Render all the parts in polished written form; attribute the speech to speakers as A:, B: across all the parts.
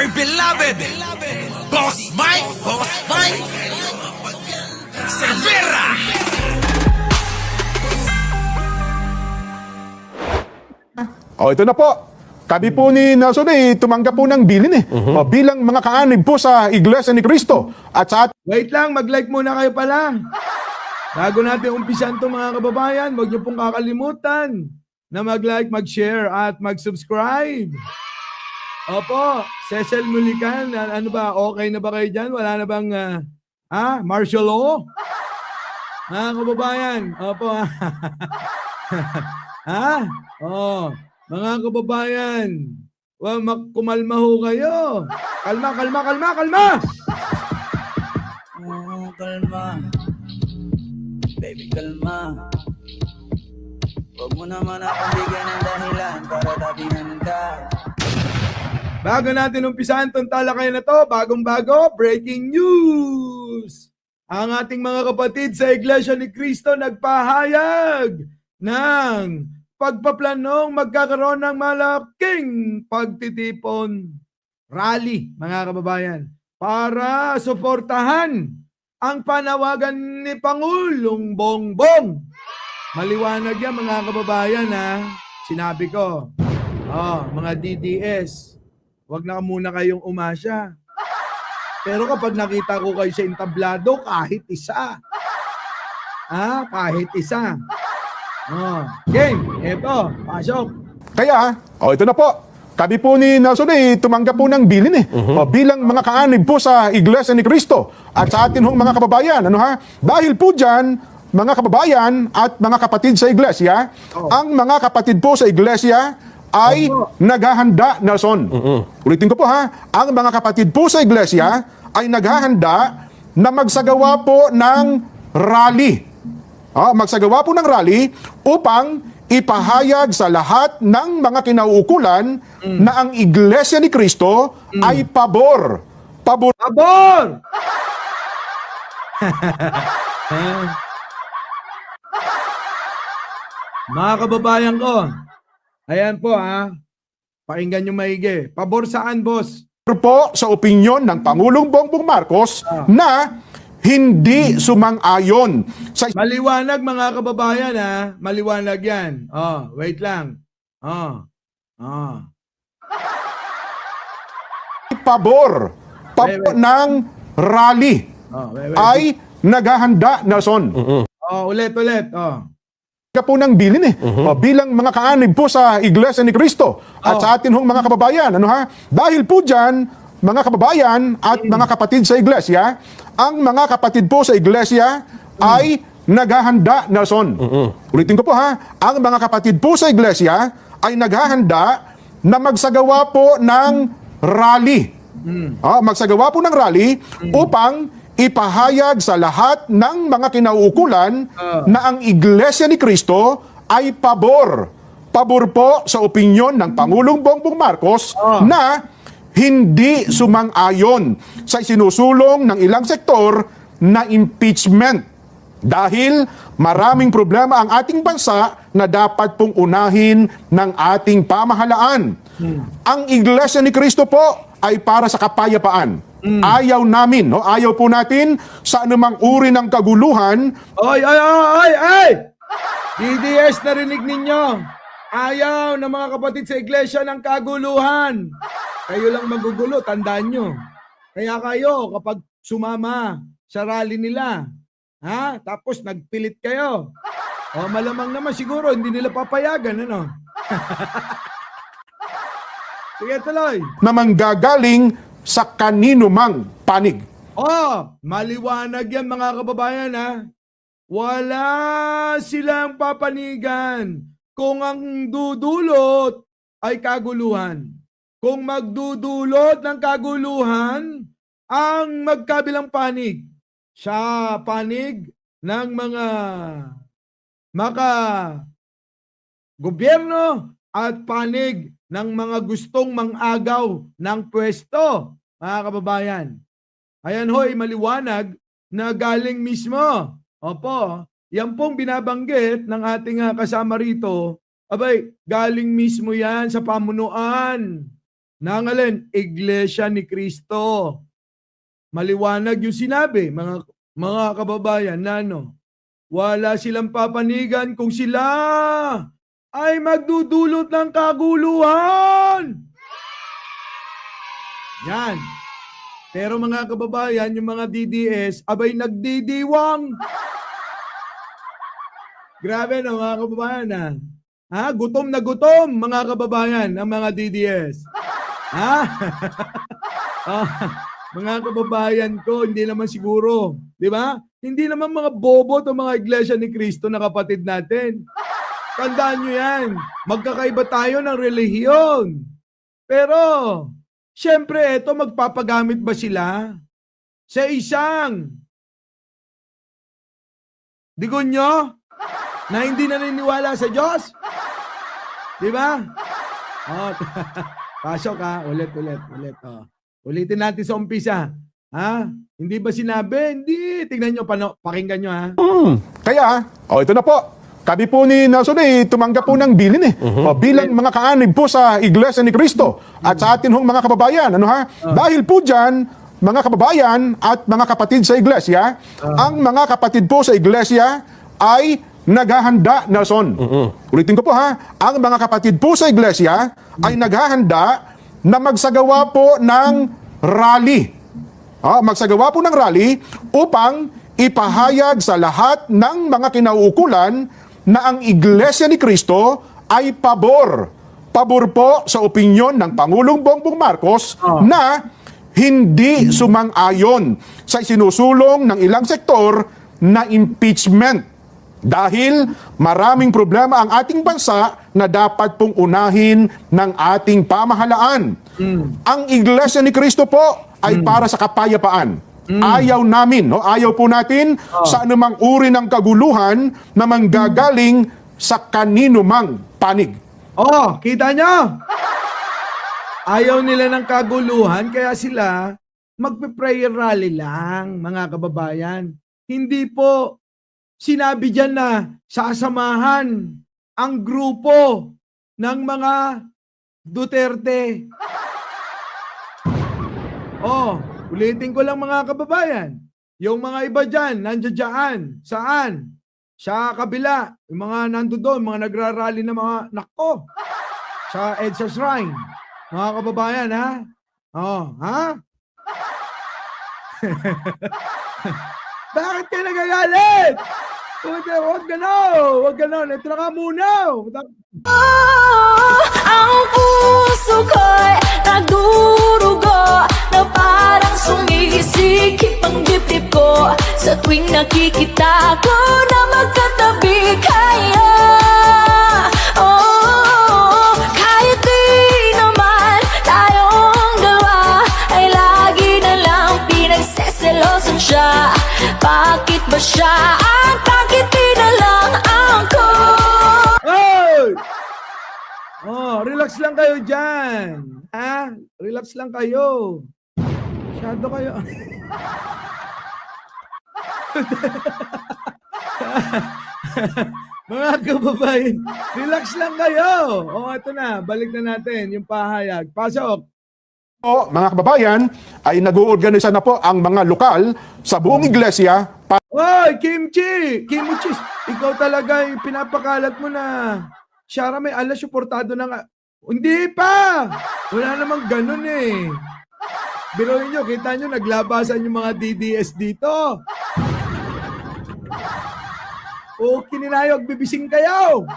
A: dear beloved, Boss Mike Cervera.
B: Ito na po. Kami po ni Nelson tumanggap po ng bilin bilang mga kaanib po sa Iglesia ni Cristo. At sa
C: Wait lang, mag-like muna kayo pala. Bago natin umpisan ito mga kababayan, huwag niyo pong kakalimutan na mag-like, mag-share at mag-subscribe. Opo, Cecil Mulican, ano ba, okay na ba kayo dyan? Wala na bang martial law? Mga kababayan, opo. Mga kababayan, kumalma ho kayo. Kalma.
D: Oh, kalma. Baby, kalma. Huwag mo naman akong bigyan ng dahilan para tabihan ka.
C: Bago natin umpisahan itong talakayan na to, bagong-bago, breaking news! Ang ating mga kapatid sa Iglesia ni Cristo nagpahayag ng pagpaplanong magkakaroon ng malaking pagtitipon rally, mga kababayan, para suportahan ang panawagan ni Pangulong Bongbong. Maliwanag yan, mga kababayan, sinabi ko. Mga DDS, wag na muna kayong umasya. Pero kapag nakita ko kayo sa entablado, kahit isa. Kahit isa. Game, eto, pasok.
B: kaya, ito na po. Kami po ni Nelson tumanggap po ng bilin bilang mga kaanib po sa Iglesia ni Cristo. At sa atin hong mga kababayan, dahil po dyan, mga kababayan at mga kapatid sa Iglesia, ang mga kapatid po sa Iglesia ay naghahanda, Nelson. Ulitin ko po ang mga kapatid po sa Iglesia ay naghahanda na magsagawa po ng rally. Magsagawa po ng rally upang ipahayag sa lahat ng mga kinauukulan na ang Iglesia ni Cristo ay pabor.
C: Pabor! Mga kababayan ko, ayan po pakinggan nyo maigi. Pabor saan, boss?
B: Po sa opinyon ng Pangulong Bongbong Marcos na hindi sumang-ayon sa
C: Maliwanag mga kababayan maliwanag yan. Wait lang.
B: pabor ng rally ay naghahanda, Nelson.
C: Ulit.
B: Po ng bilin bilang mga kaanib po sa Iglesia ni Cristo. At sa atin hong mga kababayan, dahil po dyan, mga kababayan at mga kapatid sa Iglesia, ang mga kapatid po sa Iglesia ay naghahanda, Nelson. Ulitin ko po ang mga kapatid po sa Iglesia ay naghahanda na magsagawa po ng rally. Magsagawa po ng rally upang ipahayag sa lahat ng mga kinauukulan na ang Iglesia ni Cristo ay pabor. Pabor po sa opinyon ng Pangulong Bongbong Marcos na hindi sumang-ayon sa isinusulong ng ilang sektor na impeachment. Dahil maraming problema ang ating bansa na dapat pong unahin ng ating pamahalaan. Ang Iglesia ni Cristo po ay para sa kapayapaan. Ayaw namin, ayaw po natin sa anumang uri ng kaguluhan.
C: Ay! DDS, narinig ninyo. Ayaw ng mga kapatid sa iglesia ng kaguluhan. Kayo lang magugulo, tandaan nyo. Kaya kayo, kapag sumama sa rally nila, tapos nagpilit kayo, malamang naman siguro hindi nila papayagan, Sige, tuloy.
B: Na manggagaling sa kanino mang panig.
C: Maliwanag yan mga kababayan Wala silang papanigan kung ang dudulot ay kaguluhan. Kung magdudulot ng kaguluhan ang magkabilang panig, sa panig ng mga gobyerno at panig ng mga gustong mangagaw ng pwesto, mga kababayan. Ayan hoy, maliwanag na galing mismo. Yan pong binabanggit ng ating kasama rito, galing mismo yan sa pamunuan Nangalan, Iglesia ni Cristo. Maliwanag yung sinabi, mga kababayan, na ano, wala silang papanigan kung sila ay magdudulot ng kaguluhan. Yan. Pero mga kababayan, yung mga DDS, abay nagdidiwang. Grabe no, mga kababayan ha. Ha? Gutom na gutom, mga kababayan, ang mga DDS. Ha? Mga kababayan ko, hindi naman siguro. Di ba? Hindi naman mga bobo o mga iglesia ni Cristo na kapatid natin. Tandaan nyo yan. Magkakaiba tayo ng relihiyon. Pero, syempre, ito magpapagamit ba sila sa isang digonyo na hindi naniniwala sa Diyos? Di ba? Oh, pasok ha. Ulit. Oh. Ulitin natin sa umpisa. Ha? Hindi ba sinabi? Hindi. Tingnan nyo, pakinggan nyo ha.
B: Kaya, ito na po. Kami po ni Nelson tumanggap po ng bilin bilang mga kaanib po sa Iglesia ni Cristo at sa atin hong mga kababayan. Ano ha? Dahil po dyan, mga kababayan at mga kapatid sa Iglesia, ang mga kapatid po sa Iglesia ay naghahanda, Nelson. Ulitin ko po ha, ang mga kapatid po sa Iglesia ay naghahanda na magsagawa po ng rally. Magsagawa po ng rally upang ipahayag sa lahat ng mga kinauukulan na ang Iglesia ni Cristo ay pabor. Pabor po sa opinyon ng Pangulong Bongbong Marcos na hindi sumang-ayon sa isinusulong ng ilang sektor na impeachment. Dahil maraming problema ang ating bansa na dapat pong unahin ng ating pamahalaan. Ang Iglesia ni Cristo po ay para sa kapayapaan. Ayaw namin, ayaw po natin sa anumang uri ng kaguluhan na manggagaling sa kanino mang panig.
C: Kita nyo? Ayaw nila ng kaguluhan, kaya sila magpe-prayer rally lang, mga kababayan. Hindi po sinabi dyan na sasamahan ang grupo ng mga Duterte. Ulitin ko lang mga kababayan. Yung mga iba dyan, nandiyan dyan. Saan? Sa kabila. Yung mga nandoon, mga nagrarally na mga nako. Sa EDSA Shrine. Mga kababayan, ha? Ha? Bakit kayo nagagalit? Huwag ganon. Ito na ka muna.
E: Ang puso ko'y nagdurugo na parang sumisikip ang dibdib ko sa tuwing nakikita ko na magkatabi kaya. Kahit di naman tayong dalawa ay lagi na lang pinagseselosan siya. Bakit ba siya at bakit di na lang ako?
C: Relax lang kayo dyan. Ha? Relax lang kayo. Masyado kayo. Mga kababayan, relax lang kayo. Ito na. Balik na natin yung pahayag. Pasok.
B: Mga kababayan, ay nag-uorganisa na po ang mga lokal sa buong iglesia.
C: Kimchi! Kimchi! Ikaw talaga yung pinapakalat mo na Shara may alas suportado ng... Hindi pa! Wala namang ganun eh. Biruin nyo, kita nyo, naglabasan yung mga DDS dito. Kininayog, bibising kayo.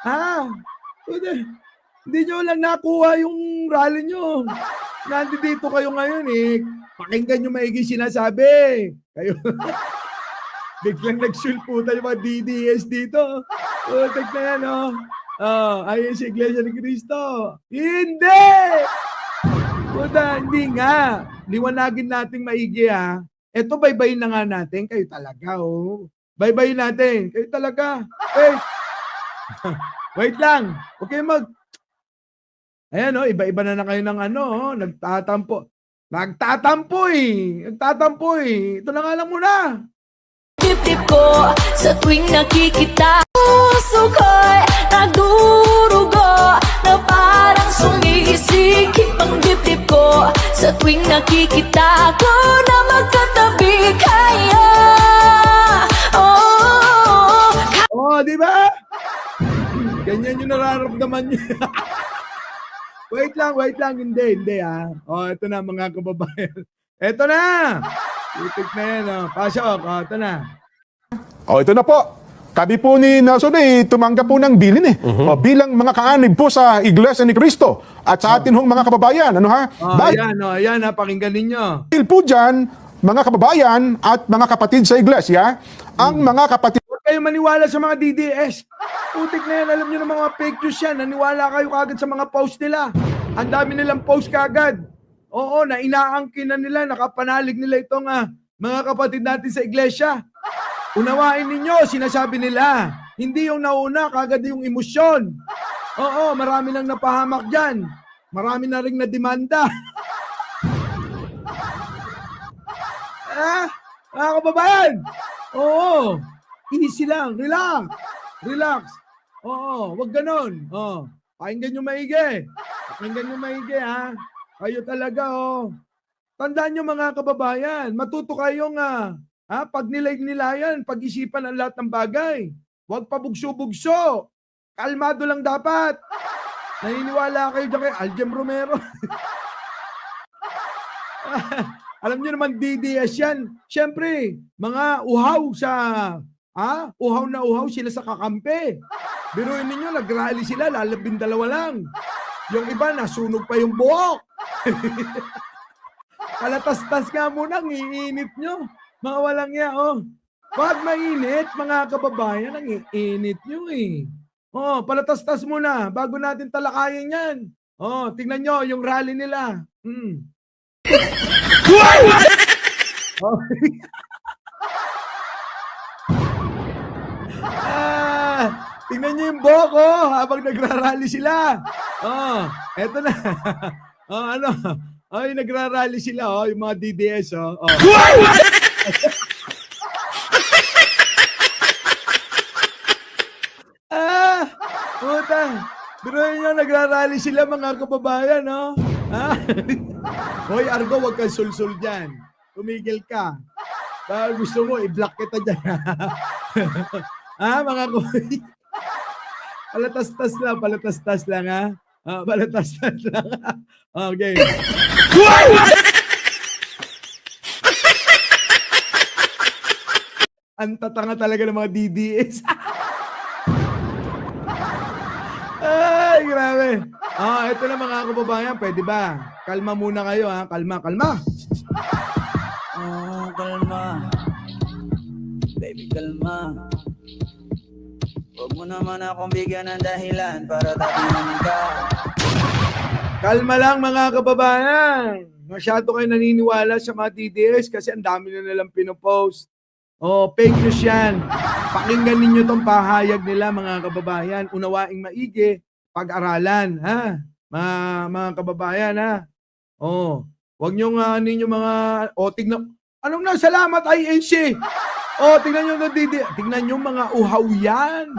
C: Ha? Hindi nyo lang nakuha yung rally nyo. Nandito kayo ngayon eh. Pakinggan nyo maigi sinasabi. Kayo. Biglang nagsulputan yung mga DDS dito. Tek na yan, ayun si Iglesia ni Cristo. Hindi! Hindi nga. Liwanagin natin maigi, ha. Eto, baybayin na nga natin. Kayo talaga, Baybayin natin. Kayo talaga. Wait. Wait lang. Okay, Ayan, iba-iba na kayo ng nagtatampo. Nagtatampo eh. Ito na nga lang muna.
E: Dibdib ko sa tuwing nakikita. Puso ko'y nagdurugo na parang Sumisikip ang dibdib ko sa tuwing nakikita ko na magkatabi kaya. Oh,
C: Oh, di ba? Ganyan yung nararamdaman niyo. wait lang. Hindi ah. Oh, ito na mga kababayan. Ito na! Itik na yan, oh. Pasok, oh, ito na.
B: O, ito na po. Kami po ni Nelson tumanggap po ng bilin O, bilang mga kaanib po sa Iglesia ni Cristo at sa atin hong mga kababayan. Ano ha?
C: Oh,
B: Dahil
C: ayan ha, pakinggan ninyo.
B: po dyan, mga kababayan at mga kapatid sa Iglesia, ang mga kapatid
C: Huwag kayo maniwala sa mga DDS. Putik na yan, alam nyo ng mga fake news yan. Naniwala kayo kagad sa mga post nila. Ang dami nilang post kagad. Oo, na inaangkin na nila, nakapanalig nila itong mga kapatid natin sa iglesia. Unawain ninyo, sinasabi nila. Hindi yung nauna, kagad yung emosyon. Oo, marami nang napahamak dyan. Marami na rin na demanda. Mga kababayan. Oo, easy lang, relax. Oo, wag ganon. Oo, pakinggan nyo maigi. Ha. Kayo talaga, oh. Tandaan nyo mga kababayan, matuto kayong pag nilayan, pag-isipan ang lahat ng bagay. Huwag pa bugso-bugso. Kalmado lang dapat. Naniniwala kayo dyan kay Aljem Romero. Alam nyo naman, DDS yan. Siyempre, mga uhaw sa, uhaw na uhaw sila sa kakampi. Biruin ninyo, nag-rally sila, lalabing 2 lang. Yung iba, nasunog pa yung buhok. Palatas-tas nga muna, ang iinit nyo. Mga walang ya, oh. Wag mainit, mga kababayan, ang iinit nyo eh. Oh, palatas-tas muna, bago natin talakayin yan. Oh, tingnan nyo, yung rally nila. Oh. Tingnan nyo yung buhok, oh, habang nagrarally sila. Oh, eto na. Oh, ano? Ay, nagrarally sila, oh, yung mga DDS, oh. Oh. Puta. Pero yun, nagrarally sila, mga kababayan, no? Hoy, Argo, wag kang sul-sul dyan. Tumigil ka. Dahil gusto mo, i-block kita dyan. Mga kababayan. Palatas-tas lang, ha? Palatas-tas lang. Okay. Ang tatanga talaga ng mga DDS. Ay, grabe. Ito na mga kababayan, pwede ba? Kalma muna kayo, ha? Kalma.
D: Oh, kalma. Baby, kalma. Huwag mo naman akong bigyan ng dahilan para tabihan ka.
C: Kalma lang mga kababayan. Masyado kayo naniniwala sa mga DDS kasi ang dami na nilang pinopost. Fake news yan. Pakinggan ninyo tong pahayag nila mga kababayan. Unawaing maigi, pag-aralan. Ha? Mga kababayan, ha? Huwag nyo ninyo mga... tignan... Anong na? Salamat, INC! Tingnan nyo na tingnan nyo mga uhaw yan.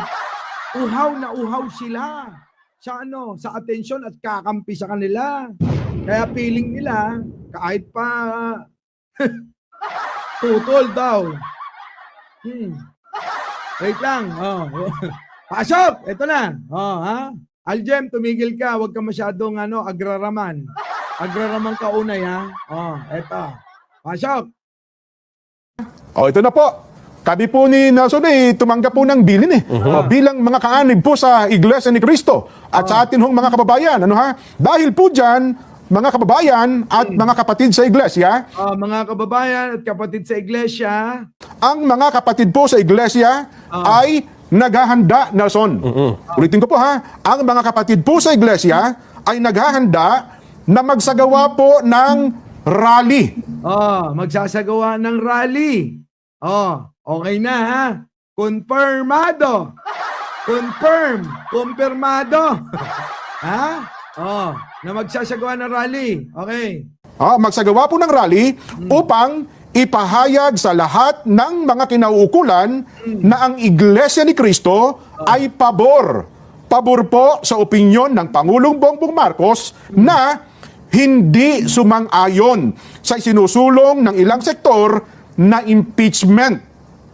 C: Uhaw na uhaw sila. Sa sa atensyon at kakampi sa kanila. Kaya feeling nila, kahit pa tutol daw. Wait lang. Pasok! Ito na. Aljem, tumigil ka. Huwag ka masyadong agraraman. Agraraman ka unay, ha? Eto. Pasok!
B: ito na po. Kami po ni Nelson tumanggap po ng bilin bilang mga kaanib po sa Iglesia ni Cristo at sa atin hong mga kababayan. Ano ha? Dahil po dyan, mga kababayan at mga kapatid sa Iglesia,
C: mga kababayan at kapatid sa Iglesia,
B: ang mga kapatid po sa Iglesia ay naghahanda, Nelson. Ulitin ko po ha, ang mga kapatid po sa Iglesia ay naghahanda na magsagawa po ng rally.
C: Magsasagawa ng rally. Okay na, ha? Confirmado. Kumpirmado. Ha? Na magsasagawa ng rally. Okay.
B: Magsagawa po ng rally upang ipahayag sa lahat ng mga kinauukulan na ang Iglesia ni Cristo ay pabor pabor po sa opinyon ng Pangulong Bongbong Marcos na hindi sumang-ayon sa isinusulong ng ilang sektor na impeachment.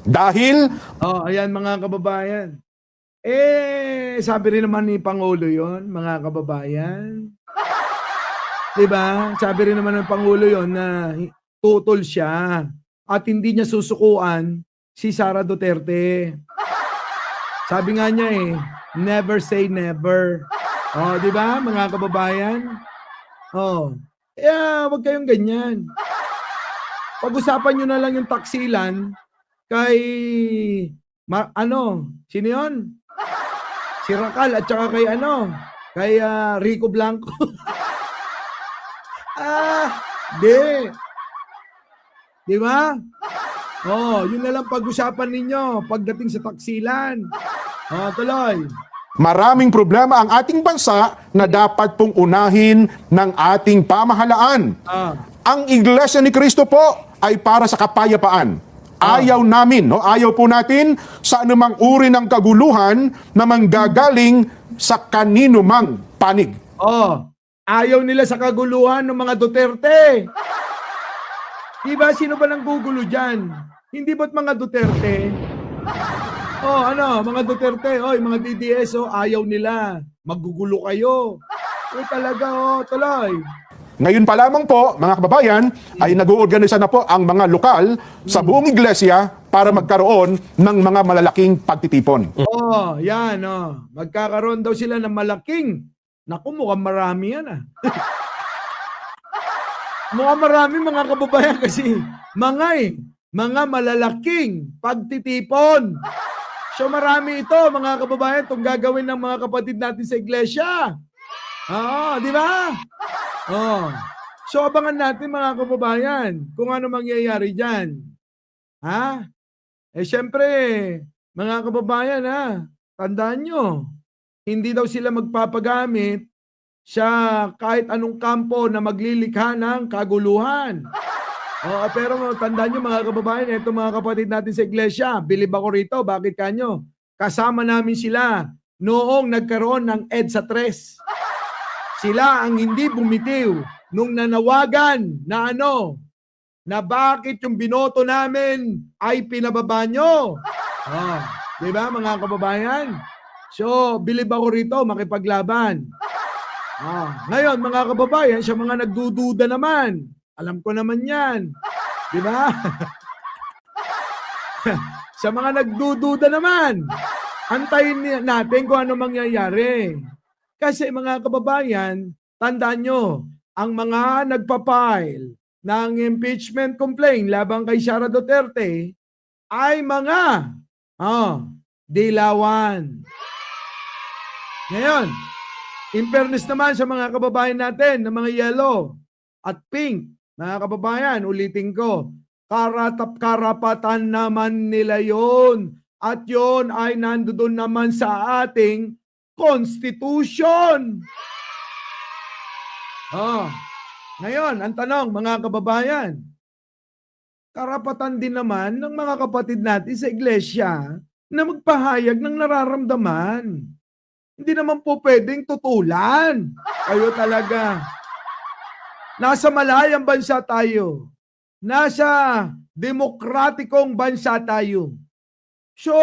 B: Dahil
C: Oh, ayan mga kababayan. Sabi rin naman ni Pangulo yon, mga kababayan. Diba? Sabi rin naman ng Pangulo yon na tutol siya at hindi niya susukuan si Sara Duterte. Sabi nga niya never say never. Oh, di ba mga kababayan? Oh, wag kayong ganyan. Pag-usapan nyo na lang yung taksilan kay, sino yun? Si Racal at saka kay kay Rico Blanco. Di ba? Oh, yun na lang pag-usapan ninyo pagdating sa taksilan. Oh, tuloy.
B: maraming problema ang ating bansa na dapat pong unahin ng ating pamahalaan. Ang Iglesia ni Cristo po ay para sa kapayapaan. Ayaw namin, ayaw po natin sa anumang uri ng kaguluhan na manggagaling sa kanino mang panig.
C: Ayaw nila sa kaguluhan ng mga Duterte. Diba, sino ba nang gugulo dyan? Hindi ba't mga Duterte? Mga Duterte, mga DDS, ayaw nila. Maggugulo kayo. Talaga, tuloy.
B: Ngayon pa lamang po, mga kababayan, ay nag-uorganisa na po ang mga lokal sa buong iglesia para magkaroon ng mga malalaking pagtitipon.
C: Yan, magkakaroon daw sila ng malaking. Naku, mukhang marami yan, Mukhang marami, mga kababayan, kasi mga malalaking pagtitipon. So marami ito, mga kababayan, itong gagawin ng mga kapatid natin sa iglesia. Di ba? So abangan natin, mga kababayan, kung ano mangyayari dyan. Siyempre, mga kababayan, tandaan nyo, hindi daw sila magpapagamit sa kahit anong kampo na maglilikha ng kaguluhan. Pero tandaan nyo, mga kababayan, ito mga kapatid natin sa iglesia, bilib ako rito, bakit kanyo? Kasama namin sila noong nagkaroon ng EDSA 3. Sila ang hindi bumitiw nung nanawagan na na bakit yung binoto namin ay pinababa nyo. Diba, mga kababayan? So, bilib ako rito, makipaglaban. Ngayon, mga kababayan, sa mga nagdududa naman, alam ko naman yan. Diba? Sa mga nagdududa naman, antayin natin kung ano mangyayari. Kasi mga kababayan, tandaan nyo, ang mga nagpapile ng impeachment complaint labang kay Sara Duterte ay mga dilawan. Ngayon, in fairness naman sa mga kababayan natin na mga yellow at pink, mga kababayan, ulitin ko, karapatan naman nila yon at yon ay nandoon naman sa ating Constitution. Ngayon, ang tanong, mga kababayan, karapatan din naman ng mga kapatid natin sa iglesia na magpahayag ng nararamdaman. Hindi naman po pwedeng tutulan. Kayo talaga. Nasa malayang bansa tayo. Nasa demokratikong bansa tayo. So,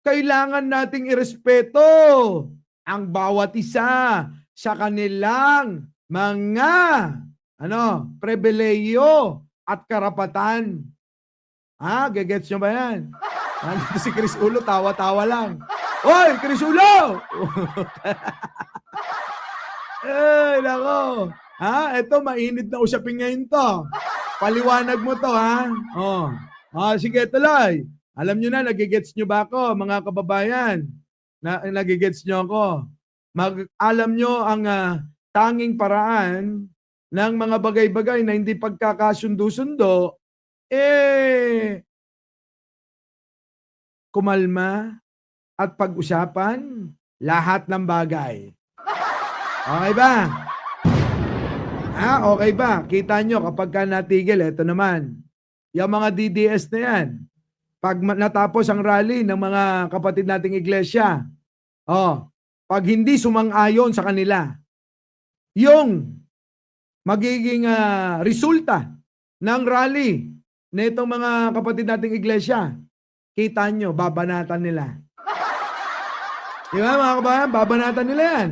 C: kailangan nating irespeto ang bawat isa sa kanilang mga pribilehiyo at karapatan. Gagets nyo ba yan? Nandito si Chris Ulo, tawa-tawa lang. Hoy, Chris Ulo! Nako. Ito, mainit na usapin ngayon to. Paliwanag mo to, sige, tuloy. Alam nyo na, nagigets nyo ba ako, mga kababayan? Nagigets nyo ako. Alam nyo ang tanging paraan ng mga bagay-bagay na hindi pagkakasundo-sundo, kumalma at pag-usapan lahat ng bagay. Okay ba? Okay ba? Kita nyo kapag ka natigil, eto naman. Yung mga DDS na yan, pag natapos ang rally ng mga kapatid nating iglesia, pag hindi sumang-ayon sa kanila, yung magiging resulta ng rally na itong mga kapatid nating iglesia, kita nyo, babanatan nila. Di ba mga kabayan? Babanatan nila yan.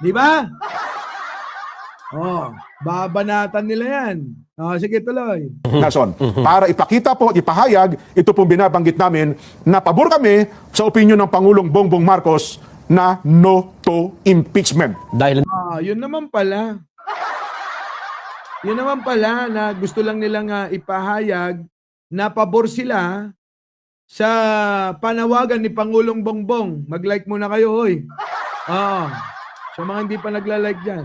C: Di ba? Oh, babanatan nila yan. Oh, sige, tuloy.
B: Nason. Para ipakita po at ipahayag, ito pong binabanggit namin na pabor kami sa opinyon ng Pangulong Bongbong Marcos na no to impeachment.
F: Dahil
C: Yun naman pala. Yun naman pala na gusto lang nilang ipahayag na pabor sila sa panawagan ni Pangulong Bongbong. Mag-like muna kayo, hoy. Sa mga hindi pa nagla-like dyan.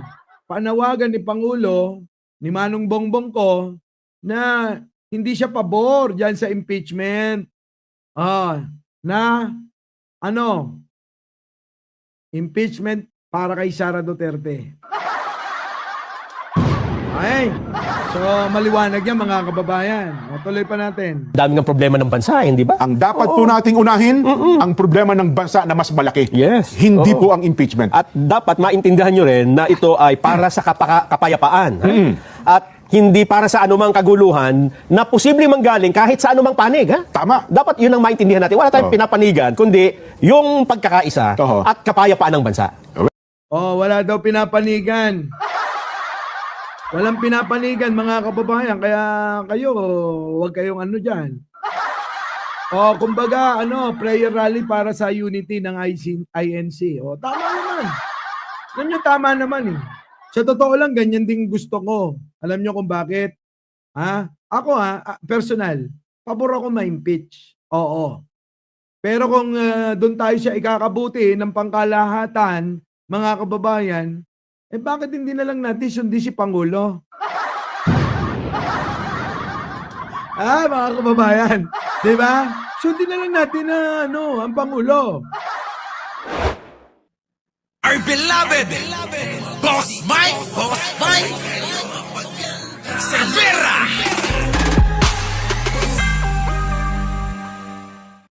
C: Panawagan ni Pangulo, ni Manong Bongbong ko, na hindi siya pabor dyan sa impeachment. Impeachment para kay Sara Duterte. Okay. So, maliwanag yan mga kababayan. Tuloy pa natin.
F: dami ng problema ng bansa, hindi ba?
B: Ang dapat po nating unahin, ang problema ng bansa na mas malaki.
F: Yes.
B: Hindi
F: Oo.
B: po ang impeachment.
F: At dapat maintindihan nyo rin na ito ay para sa kapayapaan. Ha? At hindi para sa anumang kaguluhan na posibleng manggaling kahit sa anumang panig. Ha?
B: Tama.
F: Dapat yun ang maintindihan natin. Wala tayong pinapanigan, kundi yung pagkakaisa
B: Oo.
F: at kapayapaan ng bansa.
C: Wala daw pinapanigan. Walang pinapanigan mga kababayan, kaya kayo, huwag kayong ano dyan. Kumbaga, prayer rally para sa unity ng INC. Tama naman. Alam nyo, tama naman eh. Sa totoo lang, ganyan din gusto ko. Alam nyo kung bakit? Ako personal, pabor ako ma-impeach. Oo. Pero kung doon tayo siya ikakabuti ng pangkalahatan, mga kababayan, bakit hindi na lang natin sundin si Pangulo? Mga kababayan, di ba? Sundin na lang natin na ang Pangulo.
A: Our beloved Boss Mike, Boss Mike.